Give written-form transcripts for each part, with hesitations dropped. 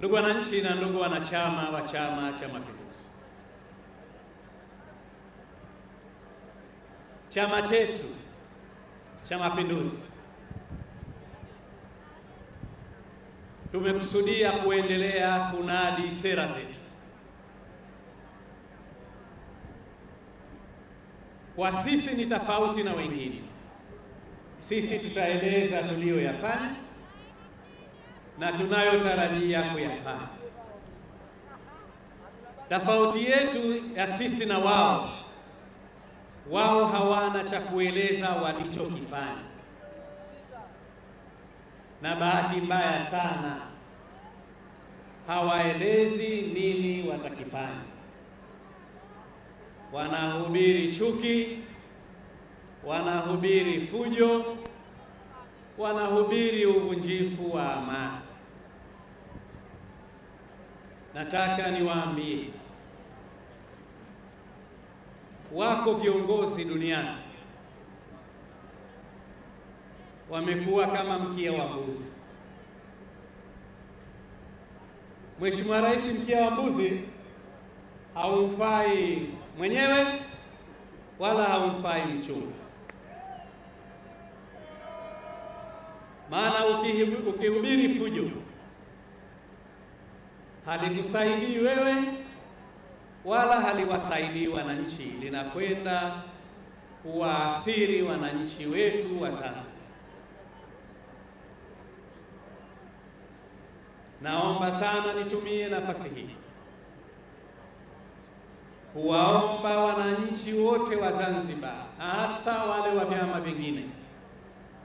Ndugu wananchi na ndugu wanachama wa Chama cha Mapinduzi, chama chetu cha Mapinduzi tumekusudia kuendelea kunadi sera zetu. Kwa sisi ni tofauti na wengine. Sisi tutaeleza tuliyoyafanya na tunayotarajia kuyafanya. Tofauti yetu ya sisi na wao hawana cha kueleza walichokifanya, na bahati mbaya sana hawaelezi nini watakifanya. Wanahubiri chuki, wanahubiri fujo, wanahubiri uvunjifu wa amani. Nataka niwaambie, wako viongozi duniani wamekuwa kama mkia wa mbuzi. Mheshimiwa Rais, mkia wa mbuzi haumfai mwenyewe wala haumfai mchunga. Maana ukihubiri fujo halikusaidii wewe wala haliwasaidii wananchi, linakwenda kuwaathiri wananchi wetu wa sasa. Naomba sana nitumie nafasi hii kuwaomba wananchi wote wa Zanzibar, hata wale wa vyama vingine,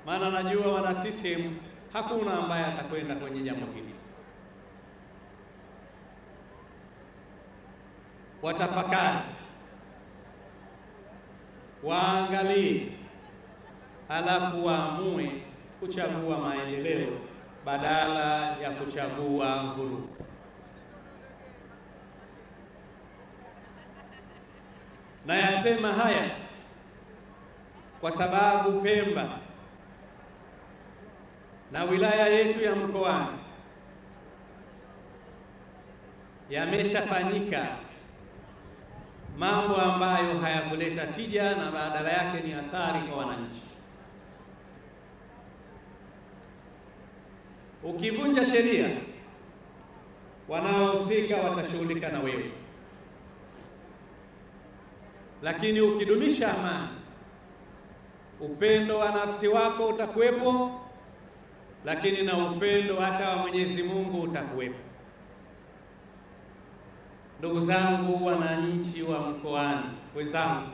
maana najua wana CCM hakuna ambaye atakwenda kwenye jambo hili, watafakari, waangalie, halafu waamue kuchagua maendeleo badala ya kuchagua vurugu. Na yasema haya kwa sababu Pemba na wilaya yetu ya Mkoani yameshafanyika mambo ambayo hayakuleta tija na badala yake ni athari kwa wananchi. Ukivunja sheria, wanaohusika watashughulika na wewe, lakini ukidumisha amani, upendo wa nafsi wako utakuwepo, lakini na upendo hata wa Mwenyezi Mungu utakuwepo. Ndugu zangu wananchi wa Mkoani wenzangu,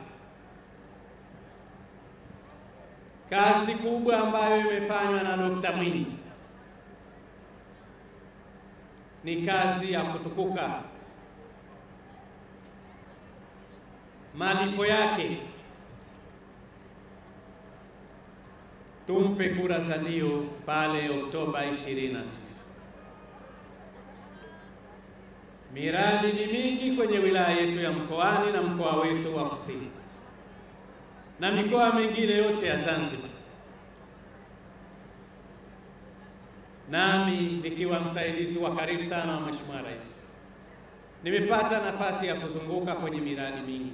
kazi kubwa ambayo imefanywa na Dr. Mwinyi ni kazi ya kutukuka. Malipo yake tumpe kura za ndio pale Oktoba 29. Miradi ni mingi kwenye wilaya yetu ya Mkoani na mkoa wetu wa Kusini na mikoa mingine yote ya Zanzibar. Nami nikiwa msaidizi wa karibu sana wa Mheshimiwa Rais, nimepata nafasi ya kuzunguka kwenye miradi mingi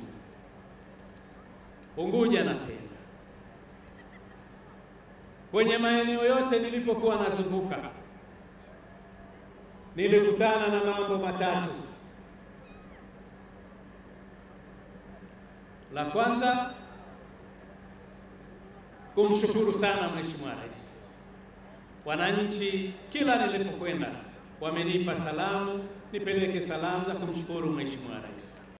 Unguja na Pemba. Kwenye maeneo yote nilipokuwa nazunguka, nilikutana na mambo matatu. La kwanza, kumshukuru sana Mheshimiwa Rais. Wananchi kila nilipokwenda wamenipa salamu, nipeleke salamu za kumshukuru Mheshimiwa Rais.